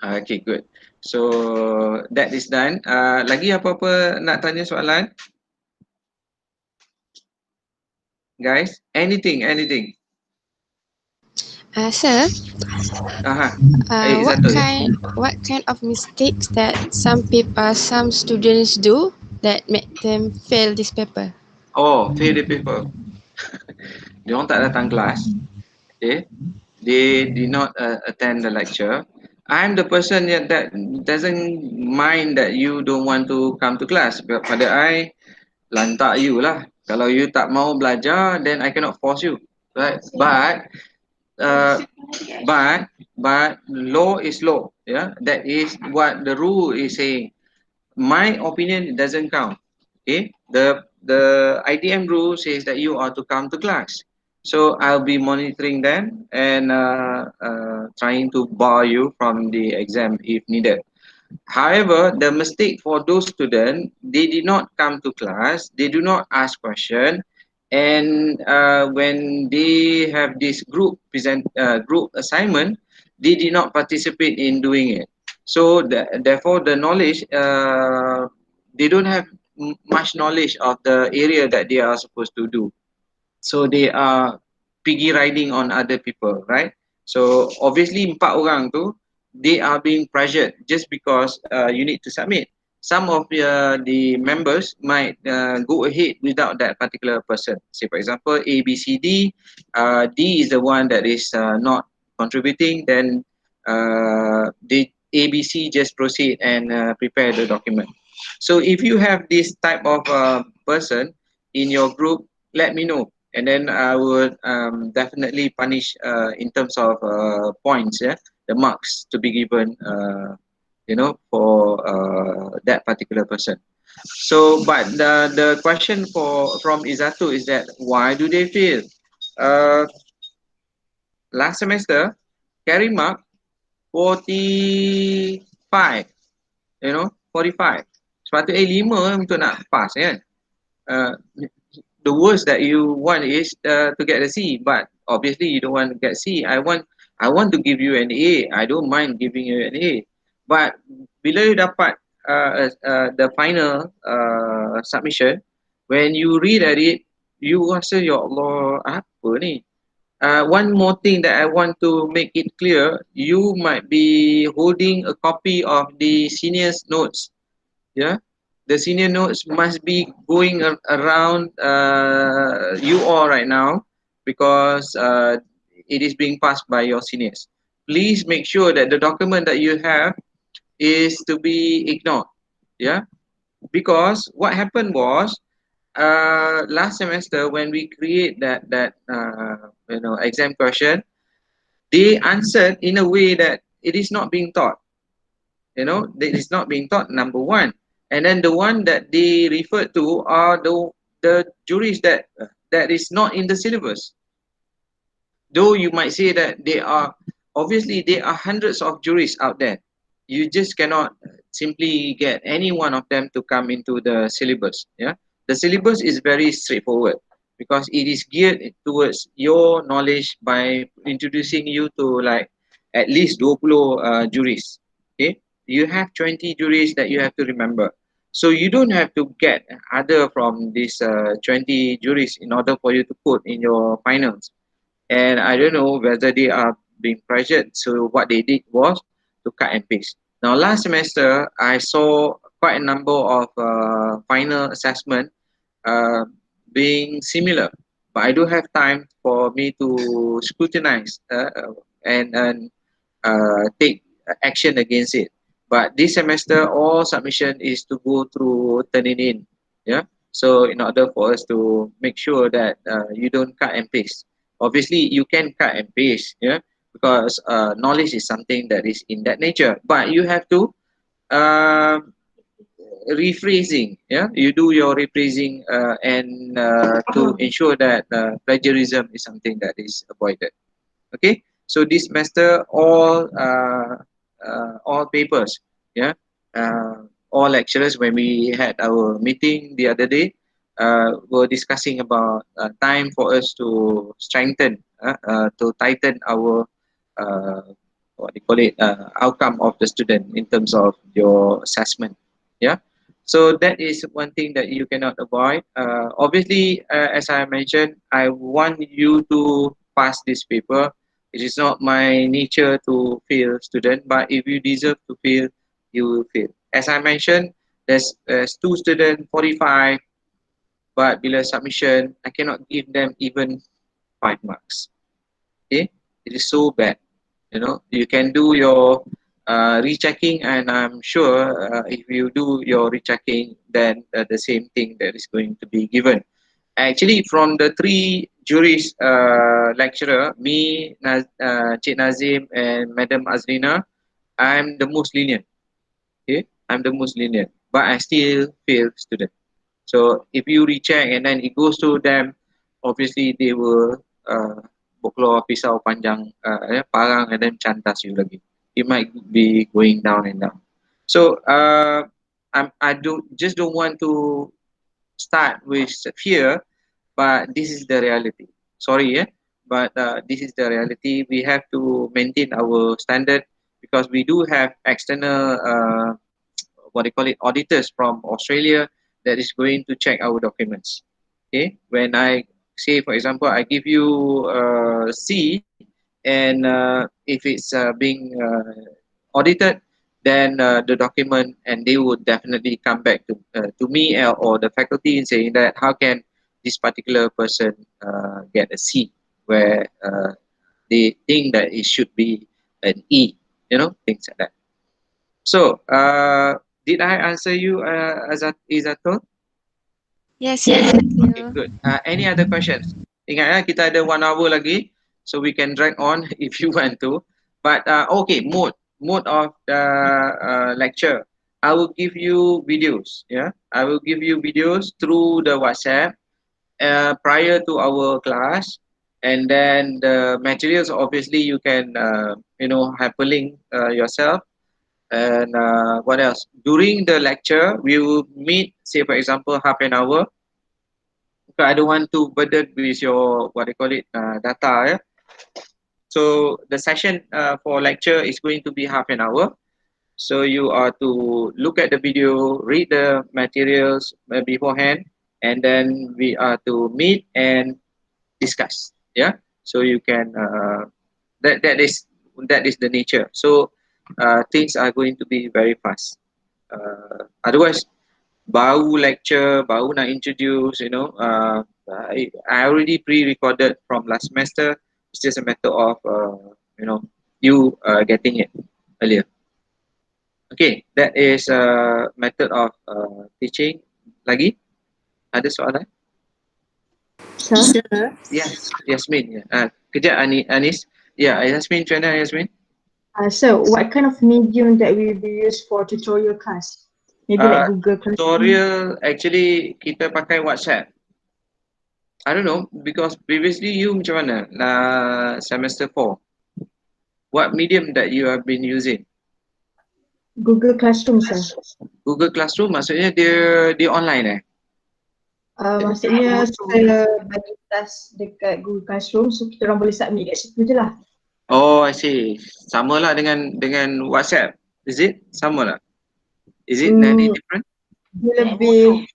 Okay, good. So that is done. Lagi apa-apa nak tanya soalan? Guys, anything. Sir, Aha. Izzatun. what kind of mistakes that some students do that make them fail this paper? Oh, fail the paper. Diorang tak datang kelas. Okay. They did not attend the lecture. I'm the person that doesn't mind that you don't want to come to class. Pada I, lantak you lah. Kalau you tak mau belajar, then I cannot force you. Right? But law is law. Yeah, that is what the rule is saying. My opinion doesn't count. Okay, the IDM rule says that you are to come to class. So I'll be monitoring them and trying to bar you from the exam if needed. However, the mistake for those students, they did not come to class, they do not ask question, and when they have this group assignment, they did not participate in doing it. So therefore, the knowledge, they don't have much knowledge of the area that they are supposed to do. So they are piggy riding on other people, right? So obviously 4 orang tu, they are being pressured just because you need to submit. Some of the members might go ahead without that particular person. Say for example, A, B, C, D. D is the one that is not contributing. Then the A, B, C just proceed and prepare the document. So if you have this type of person in your group, let me know. And then I would definitely punish in terms of points, yeah, the marks to be given, for that particular person. So, but the question from Izzatu is that why do they fail? Last semester, carry mark 45, 45. Sepatutnya 5 untuk nak pass kan. The worst that you want is to get a C, but obviously you don't want to get C. I want to give you an A. I don't mind giving you an A. But bila you dapat the final submission, when you read at it, you rasa ya Allah apa ni? One more thing that I want to make it clear, you might be holding a copy of the senior's notes. Yeah, the senior notes must be going around you all right now because it is being passed by your seniors. Please make sure that the document that you have is to be ignored. Yeah, because what happened was last semester when we create that exam question, they answered in a way that it is not being taught. It is not being taught, number one. And then the one that they refer to are the juries that is not in the syllabus. Though you might say that there are hundreds of juries out there. You just cannot simply get any one of them to come into the syllabus. Yeah, the syllabus is very straightforward because it is geared towards your knowledge by introducing you to like at least 20 juries. Okay, you have 20 juries that you have to remember. So you don't have to get other from these 20 juries in order for you to put in your finals. And I don't know whether they are being pressured. So what they did was to cut and paste. Now last semester, I saw quite a number of final assessment being similar. But I don't have time for me to scrutinize and take action against it. But this semester, all submission is to go through turning in. Yeah. So in order for us to make sure that you don't cut and paste. Obviously, you can cut and paste. Yeah. Because knowledge is something that is in that nature. But you have to rephrasing. Yeah. You do your rephrasing and to ensure that plagiarism is something that is avoided. Okay. So this semester, all papers, yeah, all lecturers, when we had our meeting the other day, were discussing about time for us to strengthen, to tighten our what do you call it, outcome of the student in terms of your assessment. Yeah. So that is one thing that you cannot avoid. Obviously, as I mentioned, I want you to pass this paper. It is not my nature to fail student, but if you deserve to fail, you will fail. As I mentioned, there's two students, 45, but bila submission, I cannot give them even 5 marks. Okay, it is so bad. You know, you can do your rechecking, and I'm sure if you do your rechecking, then the same thing that is going to be given. Actually, from the three juries lecturer, me, Cik Nazim, and Madam Azrina, I'm the most lenient. Okay, I'm the most lenient, but I still fail student. So if you recheck and then it goes to them, obviously they will keluar pisau panjang, parang, and then cantas you lagi. You might be going down and down. So I don't want to start with fear, but this is the reality. Sorry, but this is the reality. We have to maintain our standard because we do have external what they call it, auditors from Australia that is going to check our documents. Okay, when I say, for example, I give you C, and if it's being audited, then the document, and they would definitely come back to me or the faculty in saying that how can this particular person get a C where they think that it should be an E, you know, things like that. So, did I answer you, Izatul? Yes, thank Okay, you. good. Any other questions? Ingat ya, kita ada 1 hour lagi, so we can drag on if you want to. But okay, mode of the lecture. I will give you videos. Yeah, I will give you videos through the WhatsApp prior to our class, and then the materials. Obviously, you can hyperlink yourself. And what else? During the lecture, we will meet, say for example, half an hour. Because I don't want to burden with your what they call it data. Yeah? So the session for lecture is going to be half an hour. So you are to look at the video, read the materials beforehand, and then we are to meet and discuss. Yeah. So you can that is the nature. So things are going to be very fast. Otherwise, baru lecture, baru nak introduce, I already pre-recorded from last semester. It's just a matter of you getting it earlier. Okay, that is a method of teaching. Lagi ada soalan? Sir? Yes, Yasmin. Kejap Anis. Yeah, Yasmin, macam mana Yasmin? So what kind of medium that will be used for tutorial class? Maybe like Google Classroom. Tutorial, actually kita pakai WhatsApp. I don't know, because previously you macam mana? Semester 4. What medium that you have been using? Google Classroom, sir. Google Classroom maksudnya dia online Maksudnya kita bagi task dekat Google Classroom, so kita orang boleh submit kat situ je lah. Oh, I see. Sama lah dengan WhatsApp. Is it? Sama lah. Is it any different? Dia lebih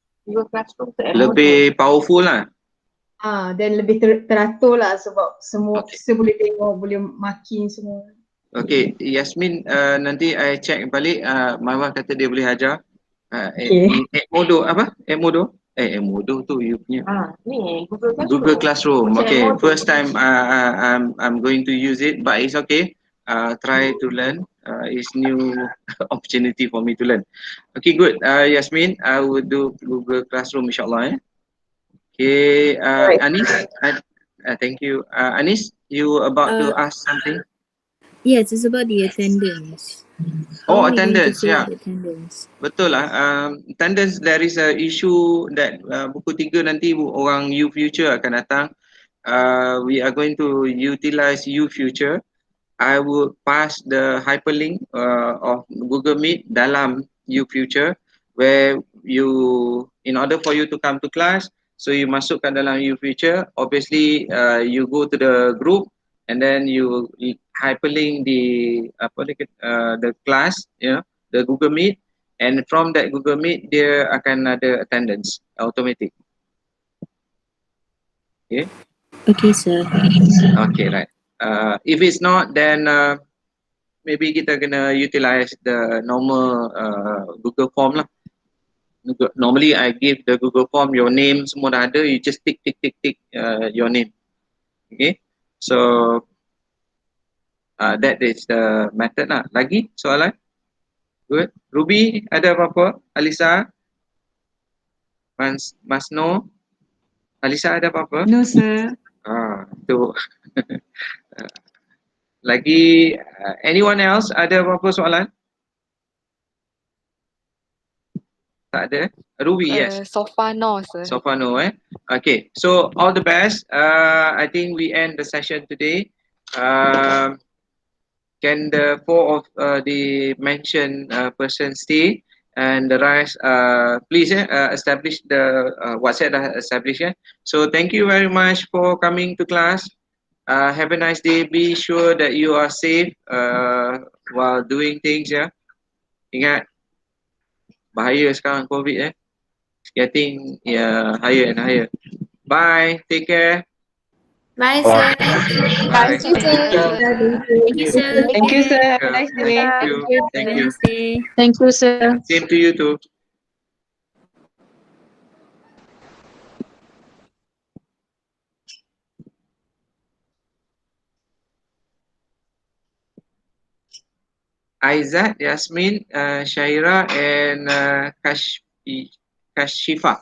Lebih powerful lah. dan lebih teratur lah sebab semua kita boleh tengok, boleh marking semua. Okay, Yasmin, nanti I check balik. Mawar kata dia boleh ajar. Edmodo apa? Edmodo? Edmodo tu you punya. Ni Google Classroom. Okay, first time I'm going to use it, but it's okay. Try to learn. It's new opportunity for me to learn. Okay, good. Yasmin, I will do Google Classroom insyaAllah. Okay, Anis, thank you. Anis, you about to ask something? Yes, it's about the attendance. Oh, How are we going to attendance, save yeah. the attendance? Betul lah. Attendance, there is a issue that buku 3 nanti orang U-Future akan datang. We are going to utilize U-Future. I will pass the hyperlink of Google Meet dalam U-Future, where you, in order for you to come to class, so you masukkan dalam U-Future. Obviously, you go to the group and then you hyperlink the class, the Google Meet, and from that Google Meet dia akan ada attendance automatic. Okay. Okay, sir. Okay, right. If it's not, then maybe kita kena utilize the normal Google form lah. Normally I give the Google form, your name semua dah ada, you just tick your name. Okay, so that is the method lah. Lagi soalan? Good. Ruby, ada apa-apa? Alisa? Masno? Alisa, ada apa-apa? No, sir. Tu. Lagi, anyone else ada apa-apa soalan? Tak ada? Ruby, yes. So far no, sir. So far no, Okay, so all the best. I think we end the session today. Can the four of the mentioned person stay, and the rest please establish the WhatsApp establish. So thank you very much for coming to class. Have a nice day. Be sure that you are safe while doing things. Ingat, bahaya sekarang COVID. It's getting higher and higher. Bye. Take care. Bye, sir. Bye. Thank you, sir. Thank you, sir. Have a nice day. Thank you. Thank you. Thank you, sir. Same to you too. Aizat, Yasmin, Shaira, and Kashifa.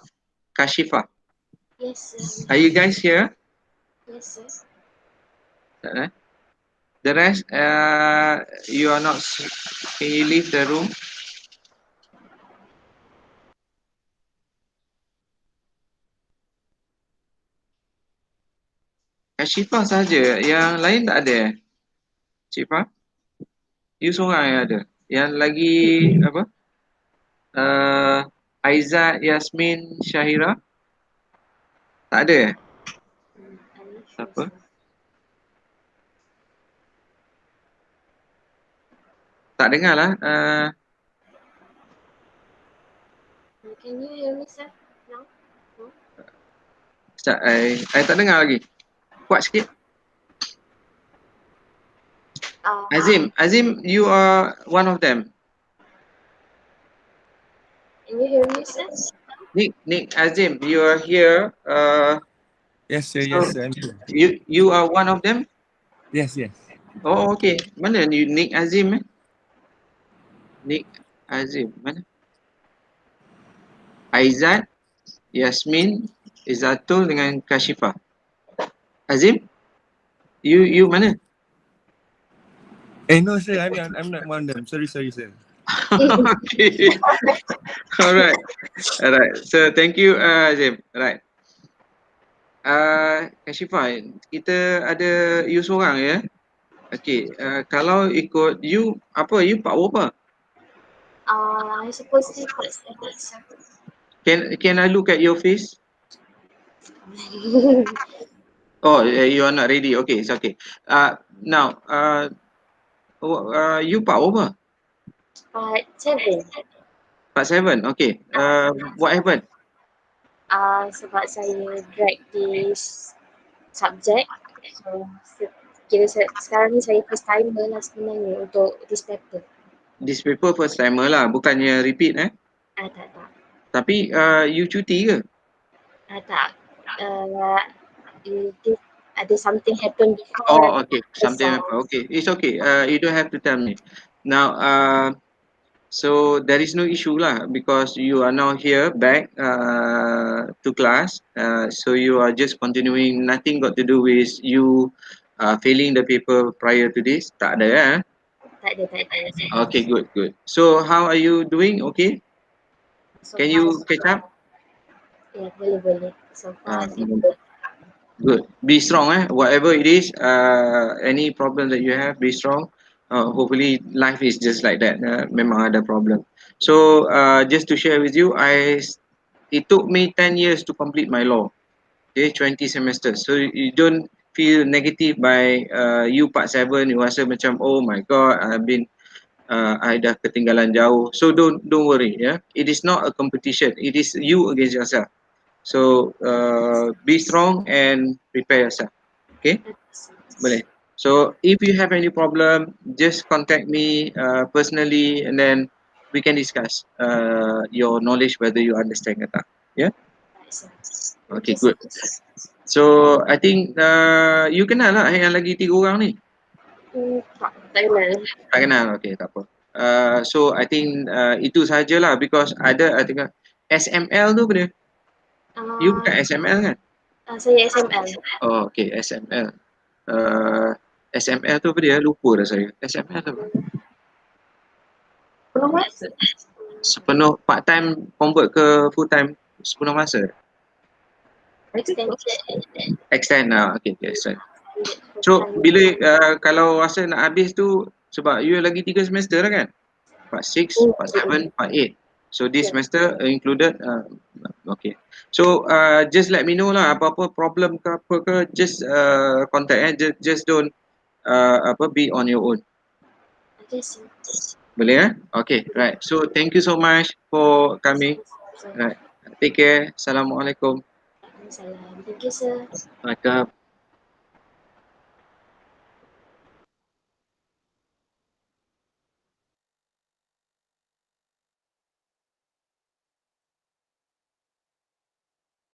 Yes, sir. Are you guys here? Yes, sir. The rest, you are not. Can you leave the room? Kashifa saja, yang lain tak ada. Shifa, you seorang yang ada. Yang lagi apa? Aizat, Yasmin, Syahira, tak ada. Apa? Tak dengar lah. Can you hear me, sir? Now? Sekejap, I tak dengar lagi. Kuat sikit. Azim, you are one of them. Can you hear me, sir? Nick, Azim, you are here. Yes, sir. So Yes, sir. I'm here. you are one of them? Yes, yes. Oh, okay. Mana you Nick Azim? Nick Azim, mana? Aizat, Yasmin, Izzatul dengan Kashifa. Azim? You mana? No, sir. I'm not one of them. Sorry, sir. Okay. Alright. So thank you, Azim. Right. Kashifa, kita ada you seorang ya. Okay. Kalau ikut you apa? You power apa? I suppose it was sir. Can I look at your face? Oh, you are not ready. Okay, it's okay. Now, you part apa? Part 7. Part 7. Okay. What happened? Sebab saya drag this subject. So, kira sekarang ni saya first timer lah sebenarnya untuk this paper. This paper first timer lah, bukannya repeat Tak. Tapi you cuti ke? Tak. Ada something happen before. Oh, okay. Something happen. Okay, it's okay. You don't have to tell me. Now, so there is no issue lah because you are now here back to class. So you are just continuing. Nothing got to do with you failing the paper prior to this. Tak ada Tak ada. Okay, good. So how are you doing? Okay. So can you catch up? Yeah, boleh. So far, good. Be strong. Whatever it is, any problem that you have, be strong. Hopefully, life is just like that. Memang ada problem. So, just to share with you, it took me 10 years to complete my law. Okay, 20 semesters. So you don't feel negative by you part 7, you rasa macam oh my god, I dah ketinggalan jauh. So don't worry, yeah. It is not a competition. It is you against yourself. So be strong and prepare yourself. Okay, boleh. So if you have any problem, just contact me personally, and then we can discuss your knowledge, whether you understand or not. Yeah. Okay, good. So I think you kenal lah yang lagi 3 orang ni. Tak kenal. Tak kenal, okay, tak apa. So I think itu sajalah, because ada I think SML tu apa dia? You bukan SML kan? Saya SML. Oh, okay, SML. SML tu apa dia? Lupa dah saya. SML tu apa? Penuh masa. Sepenuh part time convert ke full time sepenuh masa. Extend lah, okay, extend. So bila kalau rasa nak habis tu, sebab you lagi 3 semester lah kan? Part 6, part 7, part 8. So this semester included, okay. So just let me know lah, apa-apa problem ke apa ke, just contact just don't be on your own. Boleh Okay, right. So thank you so much for coming. Right. Take care. Assalamualaikum. Salam. Thank you, sir. Welcome.